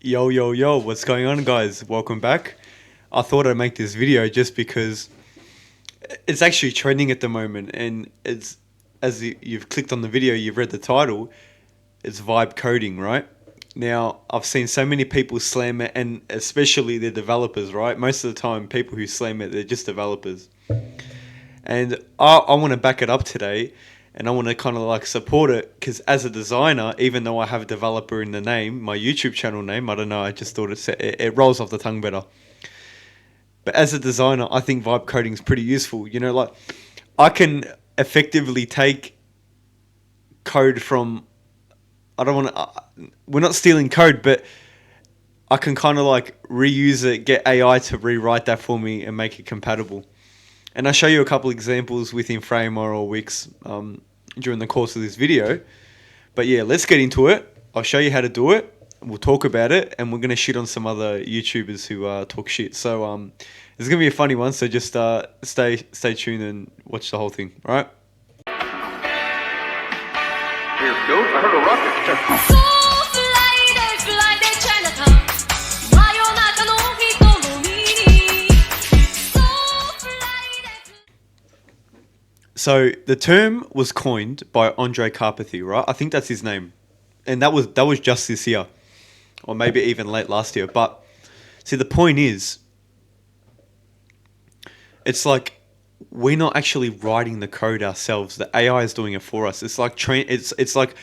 Yo, yo, yo, what's going on, guys? Welcome back. I thought I'd make this video just because it's actually trending at the moment, and it's as you've clicked on the video, you've read the title, it's vibe coding, right? Now, I've seen so many people slam it, and especially the developers, right? Most of the time, people who slam it, they're just developers. And I want to back it up today, and I want to kind of like support it because as a designer, even though I have a developer in the name, my YouTube channel name, I don't know, I just thought it rolls off the tongue better. But as a designer, I think vibe coding is pretty useful. Like I can effectively take code from. I don't want to. We're not stealing code, but I can kind of like reuse it, get AI to rewrite that for me and make it compatible. And I'll show you a couple examples within Figma or Wix during the course of this video. But yeah, let's get into it. I'll show you how to do it. We'll talk about it, and we're gonna shit on some other YouTubers who talk shit. So it's gonna be a funny one. So just stay tuned and watch the whole thing. All right. Here goes. I heard a rocket. So the term was coined by Andre Carpathy, right? I think that's his name, and that was just this year, or maybe even late last year. But see, the point is, it's like we're not actually writing the code ourselves. The AI is doing it for us. It's like it's like,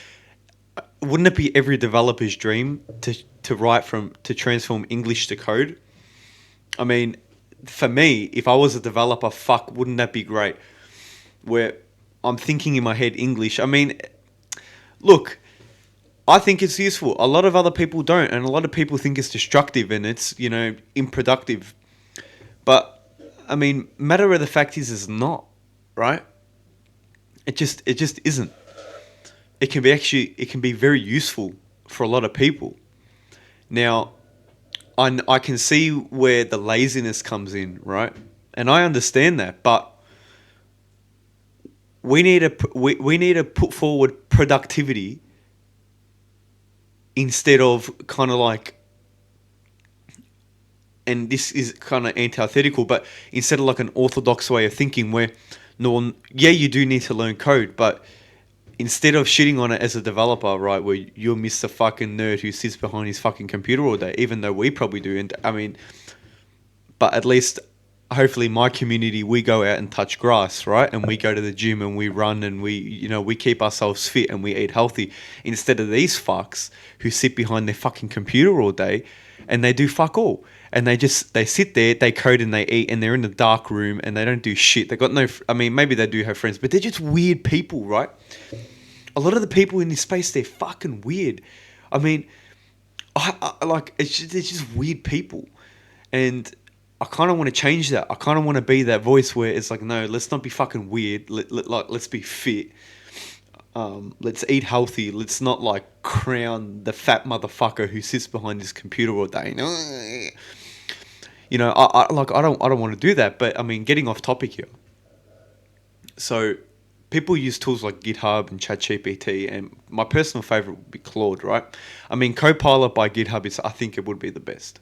wouldn't it be every developer's dream to transform English to code? I mean, for me, if I was a developer, fuck, wouldn't that be great? Where I'm thinking in my head English. I mean, look, I think it's useful. A lot of other people don't, and a lot of people think it's destructive and it's unproductive. But I mean, matter of the fact is, it's not, right? It just isn't. It can be very useful for a lot of people. Now, I can see where the laziness comes in, right? And I understand that, but we need to put forward productivity instead of kind of like, and this is kind of antithetical, but instead of like an orthodox way of thinking where, no, yeah, you do need to learn code, but instead of shitting on it as a developer, right, where you're Mr. fucking nerd who sits behind his fucking computer all day, even though we probably do, and I mean, but at least hopefully my community, we go out and touch grass, right, and we go to the gym and we run and we keep ourselves fit and we eat healthy, instead of these fucks who sit behind their fucking computer all day and they do fuck all, and they sit there, they code and they eat, and they're in the dark room and they don't do shit. They got no, I mean, maybe they do have friends, but they're just weird people, right? A lot of the people in this space, they're fucking weird. I mean, I like, they're just weird people, and I kind of want to change that. I kind of want to be that voice where it's like, no, let's not be fucking weird. Let's be fit. Let's eat healthy. Let's not like crown the fat motherfucker who sits behind his computer all day. I don't want to do that. But I mean, getting off topic here. So people use tools like GitHub and ChatGPT, and my personal favorite would be Claude, right? I mean, Copilot by GitHub I think it would be the best.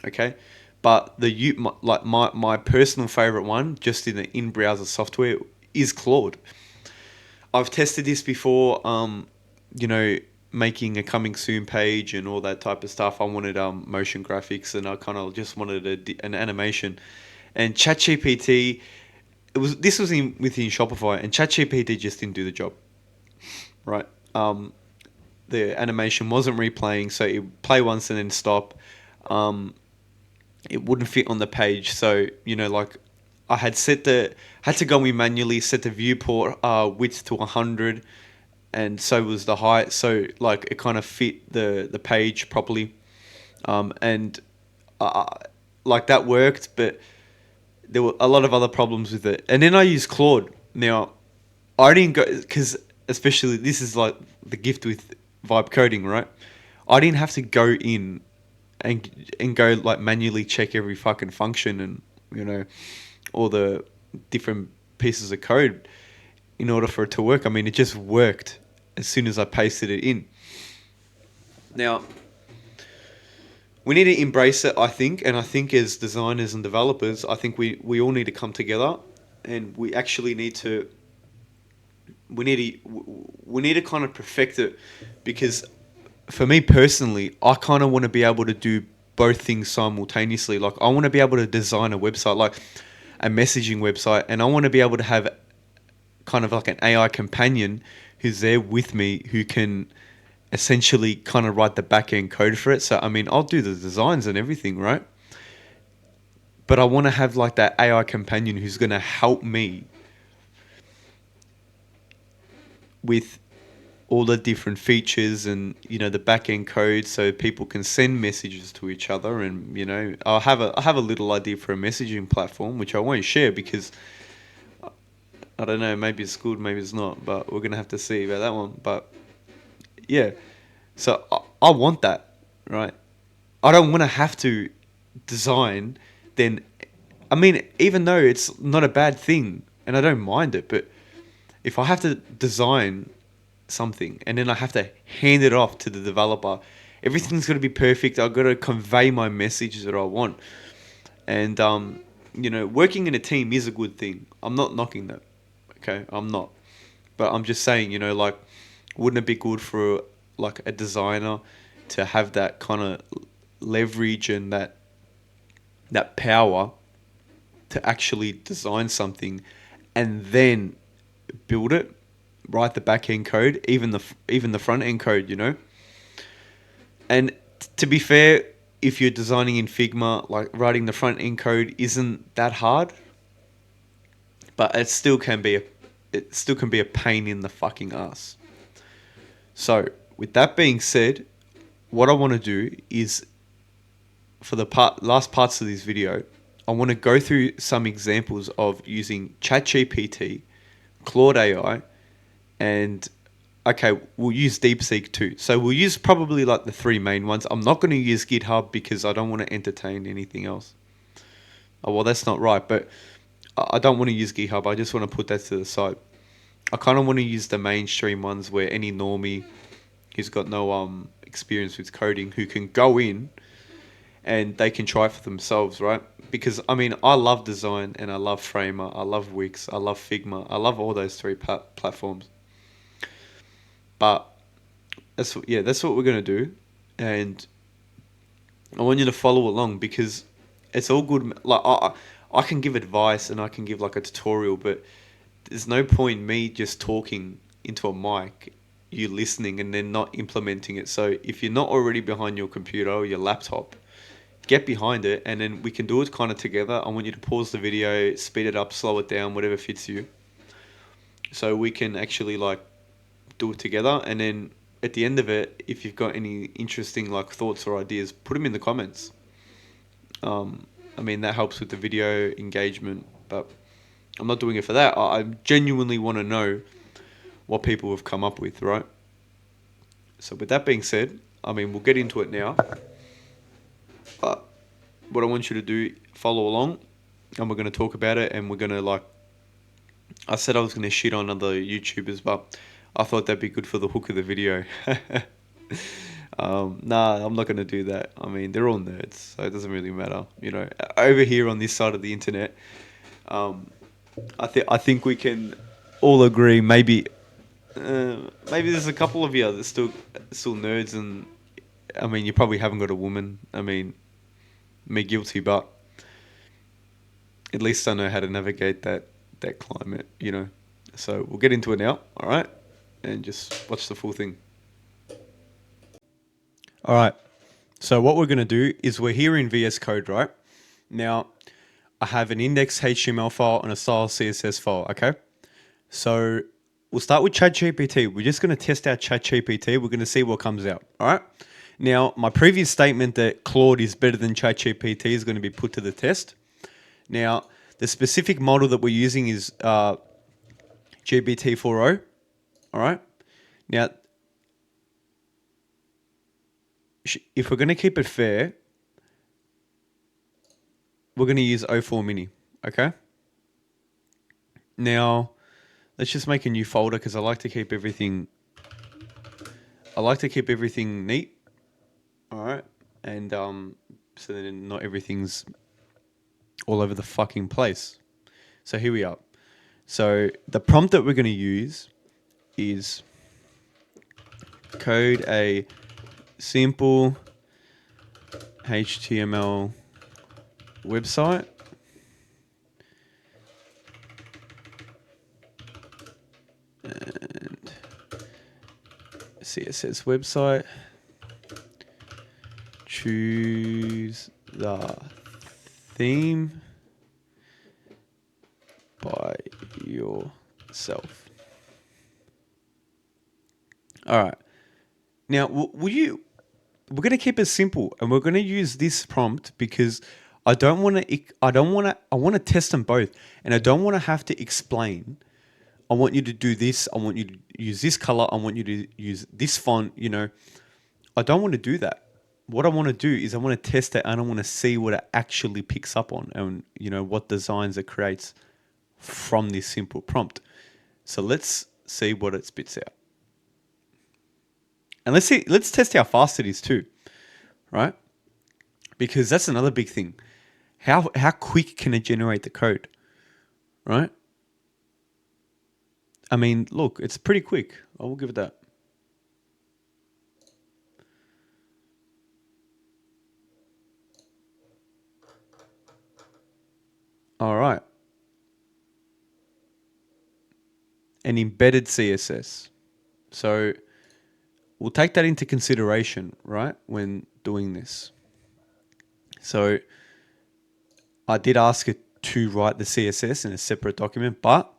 Okay, but my personal favorite one, just in the in browser software, is Claude. I've tested this before. You know, making a coming soon page and all that type of stuff. I wanted motion graphics, and I kind of just wanted an animation, and ChatGPT. This was within Shopify, and ChatGPT just didn't do the job, right? The animation wasn't replaying, so it would play once and then stop. It wouldn't fit on the page, so like I had to go in manually, set the viewport width to 100, and so was the height, so like it kind of fit the page properly, and like that worked, but there were a lot of other problems with it. And then I used Claude. Now, I didn't go, because especially this is like the gift with vibe coding, right? I didn't have to go in and go like manually check every fucking function and all the different pieces of code in order for it to work. I mean, it just worked as soon as I pasted it in. Now, we need to embrace it, I think. And I think as designers and developers, I think we all need to come together, and we actually need to we need to kind of perfect it, because for me personally, I kind of want to be able to do both things simultaneously. Like, I want to be able to design a website, like a messaging website, and I want to be able to have kind of like an AI companion who's there with me, who can essentially kind of write the back end code for it. So, I mean, I'll do the designs and everything, right? But I want to have like that AI companion who's going to help me with all the different features and, the back end code, so people can send messages to each other. And, I have a little idea for a messaging platform, which I won't share because I don't know, maybe it's good, maybe it's not, but we're going to have to see about that one. But yeah, so I want that, right? I don't want to have to design then. I mean, even though it's not a bad thing and I don't mind it, but if I have to design something and then I have to hand it off to the developer, everything's got to be perfect. I've got to convey my message that I want. And, working in a team is a good thing. I'm not knocking that. Okay, I'm not. But I'm just saying, like, wouldn't it be good for like a designer to have that kind of leverage and that power to actually design something and then build it, write the back end code, even the front end code, And to be fair, if you're designing in Figma, like, writing the front end code isn't that hard, but it still can be a pain in the fucking ass. So, with that being said, what I want to do is, for the last parts of this video, I want to go through some examples of using ChatGPT, Claude AI, and okay, we'll use DeepSeek too. So we'll use probably like the three main ones. I'm not going to use GitHub because I don't want to entertain anything else. Oh, well, that's not right, but I don't want to use GitHub. I just want to put that to the side. I kind of want to use the mainstream ones where any normie who's got no experience with coding, who can go in and they can try for themselves, right? Because, I mean, I love design and I love Framer, I love Wix, I love Figma, I love all those three platforms. But that's what we're gonna do, and I want you to follow along because it's all good. Like, I can give advice and I can give like a tutorial, but there's no point me just talking into a mic, you listening and then not implementing it. So if you're not already behind your computer or your laptop, get behind it, and then we can do it kind of together. I want you to pause the video, speed it up, slow it down, whatever fits you, so we can actually like do it together. And then at the end of it, if you've got any interesting like thoughts or ideas, put them in the comments. I mean, that helps with the video engagement, but I'm not doing it for that. I genuinely want to know what people have come up with, right? So with that being said, I mean, we'll get into it now. But what I want you to do, follow along, and we're going to talk about it, and we're going to like, I said I was going to shit on other YouTubers, but I thought that'd be good for the hook of the video. Nah, I'm not going to do that. I mean, they're all nerds, so it doesn't really matter. Over here on this side of the internet, I think we can all agree. Maybe there's a couple of you that's still nerds, and I mean, you probably haven't got a woman. I mean, me guilty, but at least I know how to navigate that climate. So we'll get into it now, all right? And just watch the full thing. All right. So what we're going to do is we're here in VS Code, right? Now, I have an index HTML file and a style CSS file, okay? So we'll start with ChatGPT. We're just going to test out ChatGPT. We're going to see what comes out, all right? Now, my previous statement that Claude is better than ChatGPT is going to be put to the test. Now, the specific model that we're using is GPT-4o, all right? Now, if we're going to keep it fair, we're going to use 04 mini, okay? Now, let's just make a new folder because I like to keep everything neat. All right. and so then not everything's all over the fucking place. So here we are. So the prompt that we're going to use is code a simple HTML website and CSS website. Choose the theme by yourself. All right. Now, we're going to keep it simple, and we're going to use this prompt because I want to test them both, and I don't want to have to explain. I want you to do this. I want you to use this color. I want you to use this font. I don't want to do that. What I want to do is I want to test it, and I want to see what it actually picks up on, and what designs it creates from this simple prompt. So let's see what it spits out. And let's test how fast it is too, right? Because that's another big thing. How quick can it generate the code, right? I mean, look, it's pretty quick. I will give it that. All right. An embedded CSS. So we'll take that into consideration, right, when doing this. So I did ask it to write the CSS in a separate document, but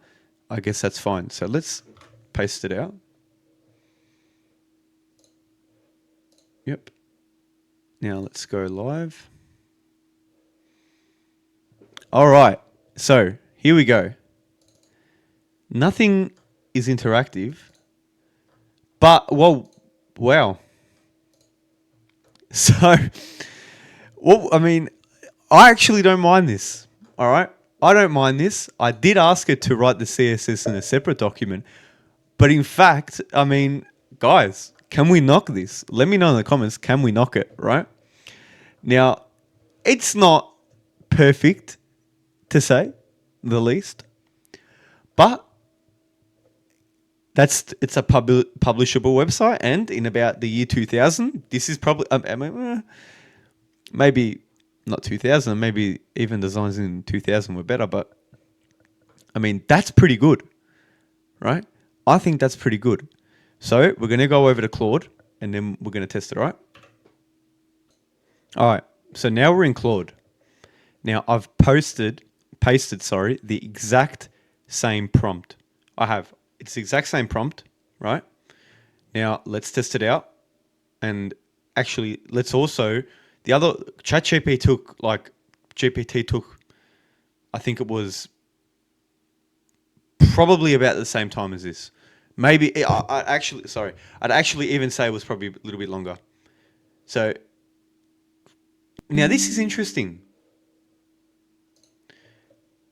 I guess that's fine. So let's paste it out. Yep. Now let's go live. All right. So here we go. Nothing is interactive, but, well, wow. So, well, I mean, I actually don't mind this. All right. I don't mind this. I did ask it to write the CSS in a separate document. But in fact, I mean, guys, can we knock this? Let me know in the comments. Can we knock it? Right. Now, it's not perfect, to say the least, but it's a publishable website, and in about the year 2000, this is probably maybe not 2000, maybe even designs in 2000 were better, but I mean, that's pretty good, right? I think that's pretty good. So we're going to go over to Claude, and then we're going to test it, right? All right. So now we're in Claude. Now I've pasted, the exact same prompt. It's the exact same prompt, right? Now let's test it out. And actually, let's also, the other, ChatGPT took, I think it was probably about the same time as this. Maybe, I'd actually even say it was probably a little bit longer. So, now this is interesting.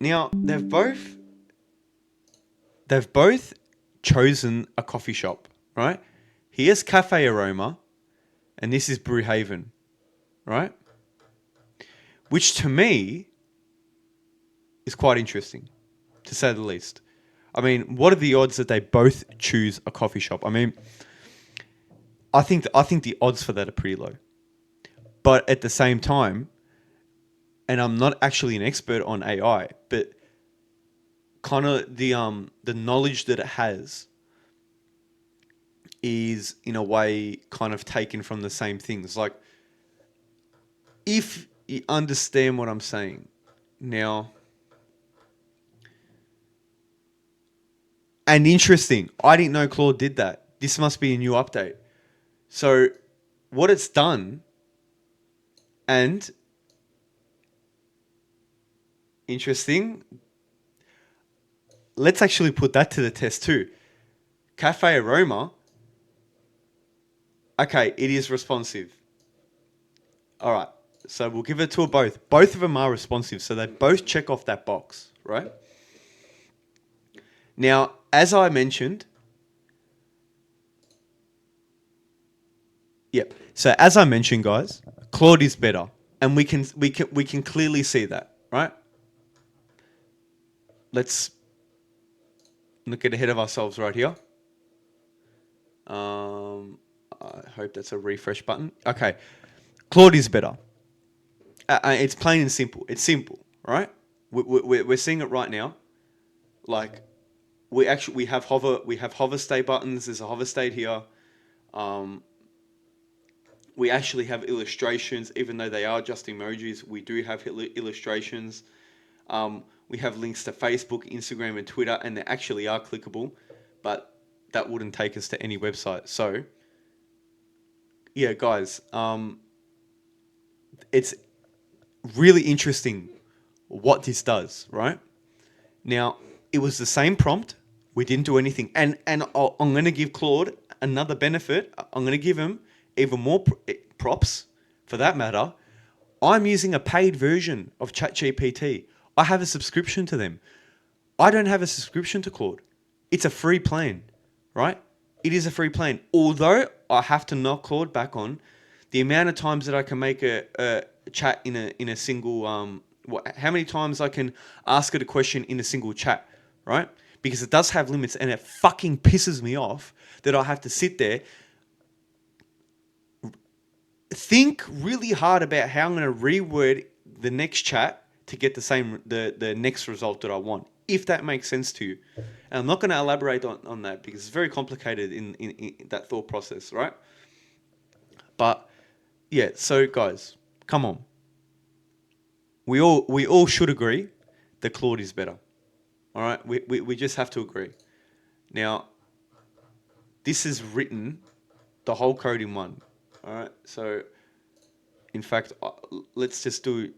Now, they've both chosen a coffee shop, right? Here's Cafe Aroma, and this is Brewhaven, right? Which to me is quite interesting, to say the least. I mean, what are the odds that they both choose a coffee shop? I mean, I think the odds for that are pretty low. But at the same time, and I'm not actually an expert on AI, but kind of the knowledge that it has is in a way kind of taken from the same things. Like, if you understand what I'm saying now, and interesting, I didn't know Claude did that. This must be a new update. So what it's done, and interesting, let's actually put that to the test too. Cafe Aroma, okay, it is responsive. All right, so we'll give it to both. Both of them are responsive, so they both check off that box, right? Now, as I mentioned, Yep. So as I mentioned, guys, Claude is better, and we can clearly see that, right? Let's not get ahead of ourselves right here. I hope that's a refresh button. Okay, Claude is better. It's plain and simple. It's simple, right? We're seeing it right now. Like we have hover state buttons. There's a hover state here. Um, we actually have illustrations, even though they are just emojis. We do have illustrations. We have links to Facebook, Instagram, and Twitter, and they actually are clickable, but that wouldn't take us to any website. So, yeah, guys, it's really interesting what this does, right? Now, it was the same prompt. We didn't do anything. I'm going to give Claude another benefit. I'm going to give him even more props for that matter. I'm using a paid version of ChatGPT. I have a subscription to them. I don't have a subscription to Claude. It's a free plan, right? It is a free plan. Although I have to knock Claude back on the amount of times that I can make a chat in a single how many times I can ask it a question in a single chat, right? Because it does have limits, and it fucking pisses me off that I have to sit there, think really hard about how I'm going to reword the next chat to get the next result that I want, if that makes sense to you. And I'm not going to elaborate on that because it's very complicated in that thought process, right? But yeah, so guys, come on. We all should agree that Claude is better. All right, we just have to agree. Now, this is written the whole code in one. All right, so in fact, let's just do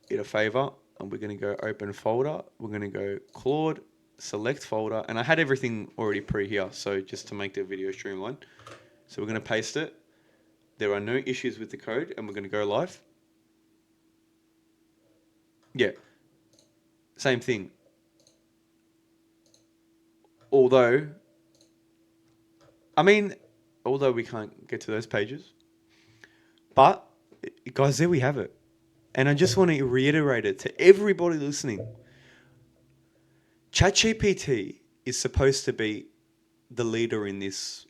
it a favor, and we're going to go open folder. We're going to go Claude, select folder, and I had everything already pre here, so just to make the video streamlined. So we're going to paste it. There are no issues with the code, and we're going to go live. Yeah, same thing. Although we can't get to those pages, but guys, there we have it. And I just want to reiterate it to everybody listening. ChatGPT is supposed to be the leader in this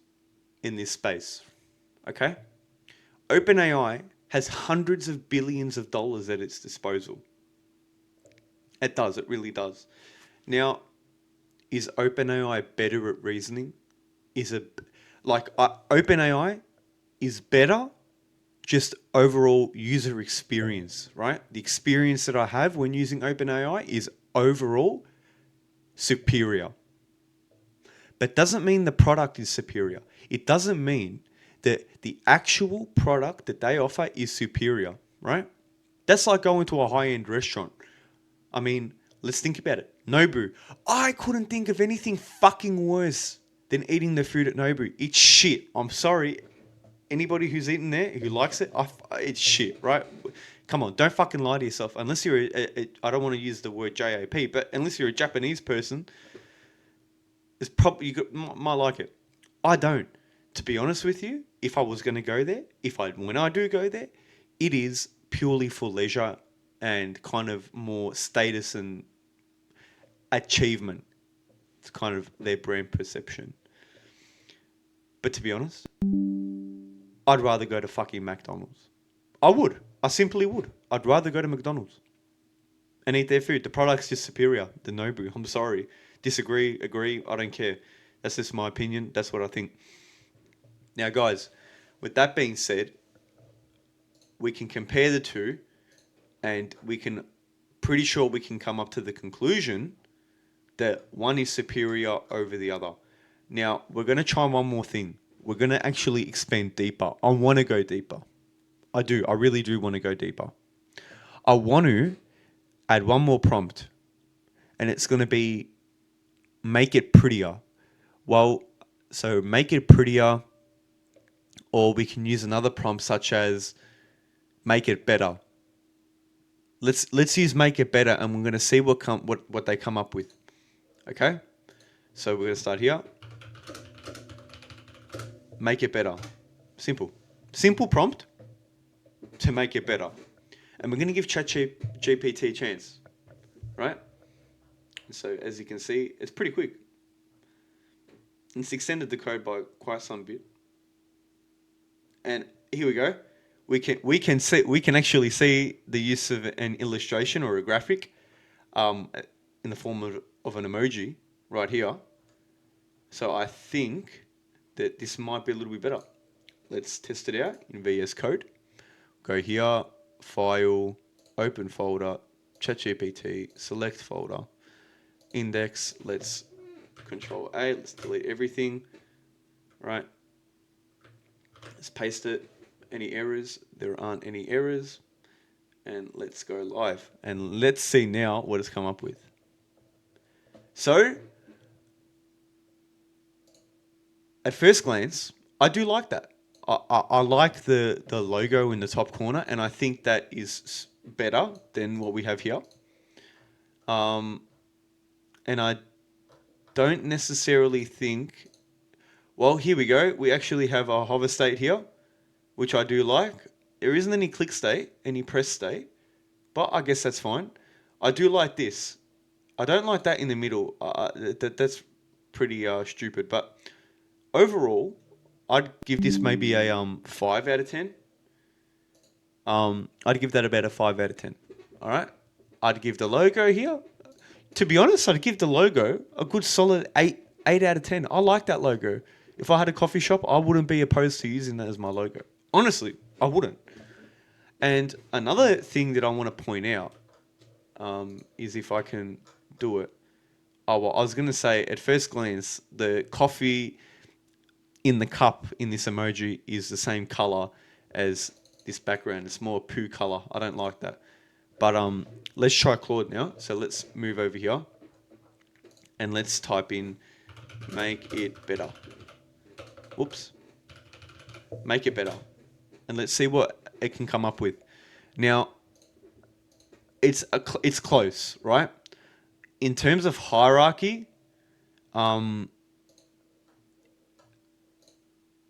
space. Okay? OpenAI has hundreds of billions of dollars at its disposal. It does, it really does. Now, is OpenAI better at reasoning? OpenAI is better just overall user experience, right? The experience that I have when using OpenAI is overall superior. But doesn't mean the product is superior. It doesn't mean that the actual product that they offer is superior, right? That's like going to a high-end restaurant. I mean, let's think about it. Nobu. I couldn't think of anything fucking worse than eating the food at Nobu. It's shit. I'm sorry. Anybody who's eaten there, who likes it, it's shit, right? Come on, don't fucking lie to yourself. Unless you're I don't want to use the word JAP, but unless you're a Japanese person, it's probably might like it. I don't. To be honest with you, if I was going to go there, when I do go there, it is purely for leisure and kind of more status and achievement. It's kind of their brand perception. But to be honest, I'd rather go to fucking McDonald's. I would. I simply would. I'd rather go to McDonald's and eat their food. The product's just superior than Nobu. I'm sorry. Disagree, agree, I don't care. That's just my opinion. That's what I think. Now, guys, with that being said, we can compare the two, and pretty sure we can come up to the conclusion that one is superior over the other. Now, we're going to try one more thing. We're going to actually expand deeper. I want to go deeper. I do. I really do want to go deeper. I want to add one more prompt, and it's going to be make it prettier. Well, so make it prettier, or we can use another prompt such as make it better. Let's use make it better, and we're going to see what they come up with. Okay? So we're going to start here. Make it better. Simple. Simple prompt to make it better. And we're going to give ChatGPT a chance, right? So as you can see, it's pretty quick. It's extended the code by quite some bit. And here we go. We can actually see the use of an illustration or a graphic in the form of an emoji right here. So I think that this might be a little bit better. Let's test it out in VS Code. Go here, File, Open Folder, ChatGPT, Select Folder, Index. Let's Control A. Let's delete everything. Right. Let's paste it. Any errors? There aren't any errors. And let's go live. And let's see now what it's come up with. So, at first glance, I do like that. I like the logo in the top corner, and I think that is better than what we have here. And I don't necessarily think... Well, here we go. We actually have a hover state here, which I do like. There isn't any click state, any press state, but I guess that's fine. I do like this. I don't like that in the middle. That's pretty stupid. But overall, I'd give this maybe a 5 out of 10. I'd give that about a 5 out of 10. All right. I'd give the logo here. To be honest, I'd give the logo a good solid 8 out of 10. I like that logo. If I had a coffee shop, I wouldn't be opposed to using that as my logo. Honestly, I wouldn't. And another thing that I want to point out is if I can do it. Oh, well, I was going to say, at first glance, the coffee in the cup in this emoji is the same color as this background. It's more poo color. I don't like that. But let's try Claude now. So let's move over here. And let's type in, make it better. Whoops. Make it better. And let's see what it can come up with. Now, it's close, right? In terms of hierarchy,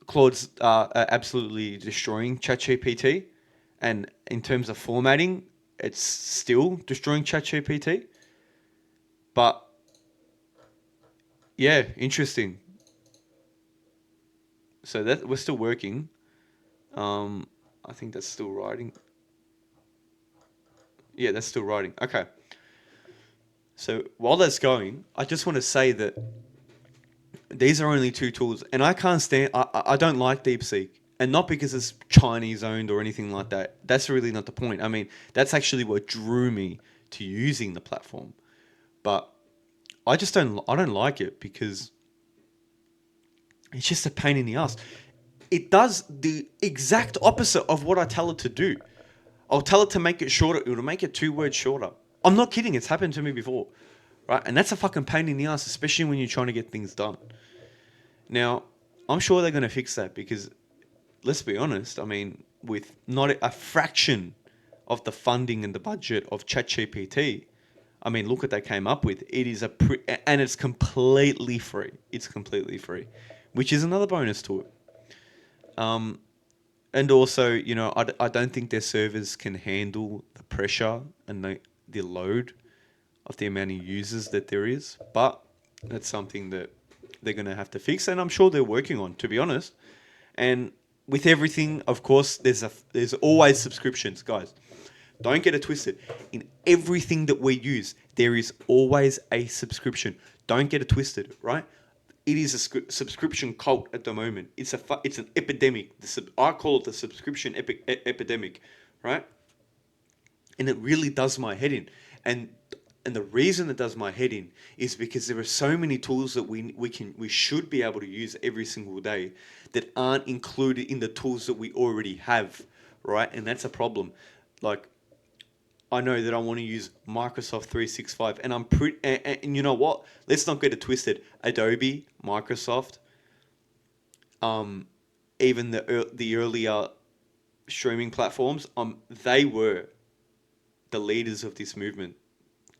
Claude's absolutely destroying ChatGPT. And in terms of formatting, it's still destroying ChatGPT. But, yeah, interesting. So that we're still working. I think that's still writing. Yeah, that's still writing. Okay. So while that's going, I just want to say that these are only 2 tools, and I can't stand. I don't like DeepSeek, and not because it's Chinese owned or anything like that. That's really not the point. I mean, that's actually what drew me to using the platform. But I just don't. I don't like it because it's just a pain in the ass. It does the exact opposite of what I tell it to do. I'll tell it to make it shorter. It'll make it 2 words shorter. I'm not kidding. It's happened to me before. Right? And that's a fucking pain in the ass, especially when you're trying to get things done. Now, I'm sure they're going to fix that because, let's be honest, I mean, with not a fraction of the funding and the budget of ChatGPT, I mean, look what they came up with. It is and it's completely free. It's completely free, which is another bonus to it. And also, you know, I don't think their servers can handle the pressure and the load of the amount of users that there is. But that's something that they're going to have to fix, and I'm sure they're working on, to be honest. And with everything, of course, there's always subscriptions, guys. Don't get it twisted. In everything that we use, there is always a subscription. Don't get it twisted, right? It is a subscription cult at the moment. It's an epidemic. I call it the subscription epidemic, right? And it really does my head in. And the reason it does my head in is because there are so many tools that we should be able to use every single day that aren't included in the tools that we already have, right? And that's a problem. Like, I know that I want to use Microsoft 365, and and you know what? Let's not get it twisted. Adobe, Microsoft, even the earlier streaming platforms, they were the leaders of this movement,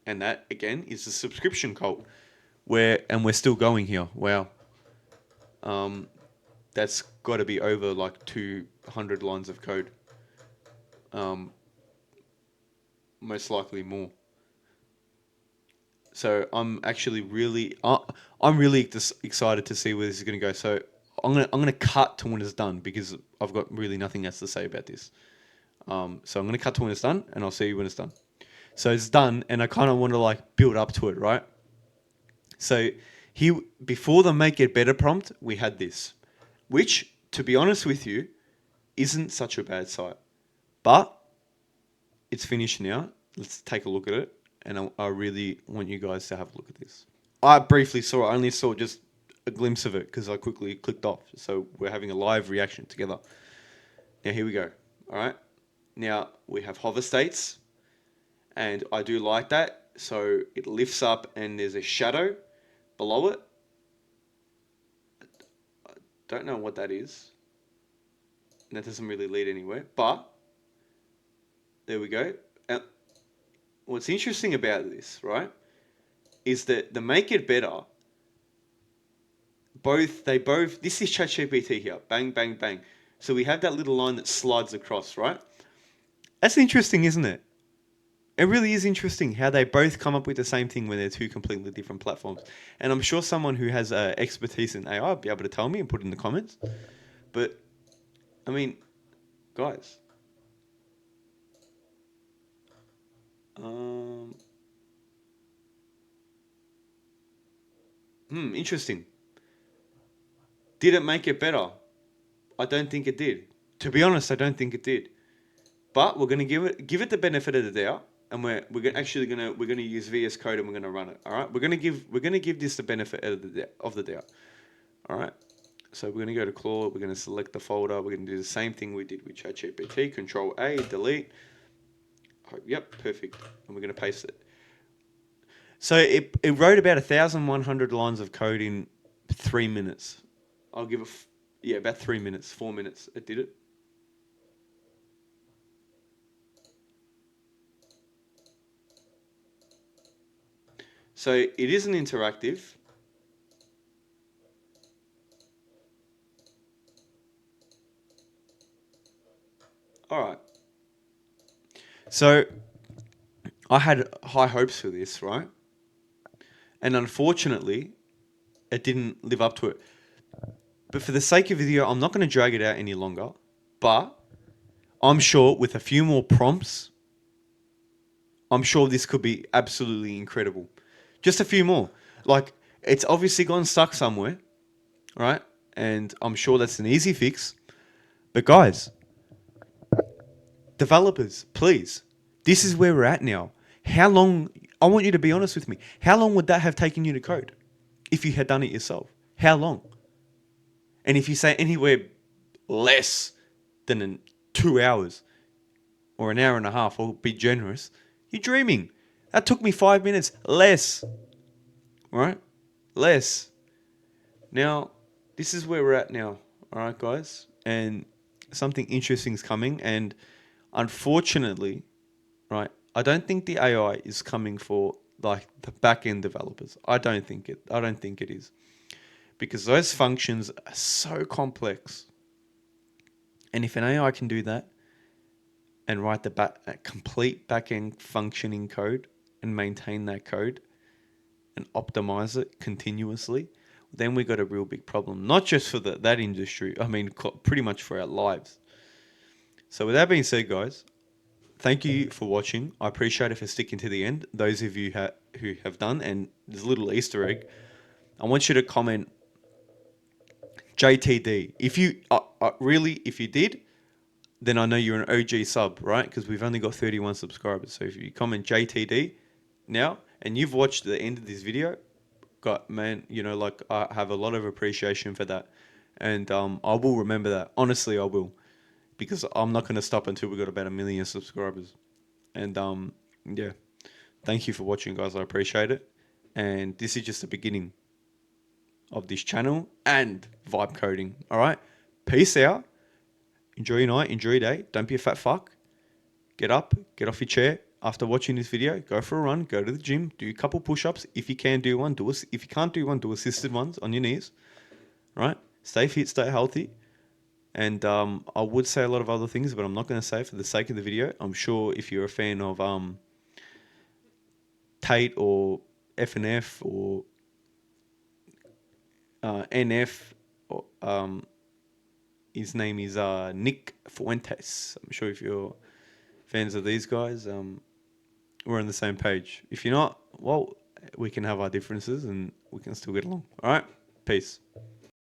and that again is the subscription cult, and we're still going here. Wow, that's got to be over like 200 lines of code. Most likely more. So I'm really excited to see where this is going to go. So I'm gonna cut to when it's done because I've got really nothing else to say about this. So I'm gonna cut to when it's done, and I'll see you when it's done. So it's done, and I kind of want to like build up to it, right? So before the make it better prompt, we had this, which, to be honest with you, isn't such a bad site, but it's finished now. Let's take a look at it, and I really want you guys to have a look at this. I briefly saw it. I only saw just a glimpse of it because I quickly clicked off. So we're having a live reaction together. Now here we go. All right. Now we have hover states, and I do like that. So it lifts up, and there's a shadow below it. I don't know what that is. That doesn't really lead anywhere, but there we go. What's interesting about this, right, is that the make it better, this is ChatGPT here, bang, bang, bang. So we have that little line that slides across, right? That's interesting, isn't it? It really is interesting how they both come up with the same thing when they're two completely different platforms. And I'm sure someone who has expertise in AI will be able to tell me and put it in the comments. But, I mean, guys. Interesting. Did it make it better? I don't think it did. To be honest, I don't think it did. But we're gonna give it the benefit of the doubt, and we're gonna use VS Code and we're gonna run it. All right, we're gonna give this the benefit of the doubt. All right. So we're gonna go to Claude. We're gonna select the folder. We're gonna do the same thing we did with ChatGPT. Control A, delete. Oh, yep, perfect. And we're gonna paste it. So it wrote about 1,100 lines of code in 3 minutes. I'll give it, about 3 minutes, 4 minutes. It did it. So it isn't interactive. All right. So I had high hopes for this, right? And unfortunately, it didn't live up to it. But for the sake of the video, I'm not going to drag it out any longer. But I'm sure with a few more prompts, I'm sure this could be absolutely incredible. Just a few more. Like, it's obviously gone stuck somewhere, right? And I'm sure that's an easy fix. But guys, developers, please, this is where we're at now. How long, I want you to be honest with me, how long would that have taken you to code if you had done it yourself? How long? And if you say anywhere less than 2 hours or an hour and a half, or be generous, you're dreaming. That took me 5 minutes less, right? Less. Now, this is where we're at now, all right, guys? And something interesting is coming. And unfortunately, right, I don't think the AI is coming for like the back-end developers. I don't think it is. Because those functions are so complex. And if an AI can do that and write the complete back-end functioning code and maintain that code and optimize it continuously, then we got a real big problem. Not just for that industry, I mean, pretty much for our lives. So with that being said, guys, thank you for watching. I appreciate it for sticking to the end. Those of you who have done, and there's a little Easter egg. I want you to comment JTD. If you if you did, then I know you're an OG sub, right? Because we've only got 31 subscribers. So if you comment JTD now and you've watched the end of this video, man, I have a lot of appreciation for that, and I will remember that. Honestly, I will, because I'm not going to stop until we got about 1 million subscribers. And yeah, thank you for watching, guys. I appreciate it, and this is just the beginning of this channel and vibe coding. All right, peace out. Enjoy your night, enjoy your day. Don't be a fat fuck. Get up, get off your chair. After watching this video, go for a run, go to the gym, do a couple push-ups. If you can do one, if you can't do one, do assisted ones on your knees. Right? Stay fit, stay healthy. And I would say a lot of other things, but I'm not going to say for the sake of the video. I'm sure if you're a fan of Tate or FNF or NF, or, his name is Nick Fuentes. I'm sure if you're fans of these guys, we're on the same page. If you're not, well, we can have our differences and we can still get along. All right, peace.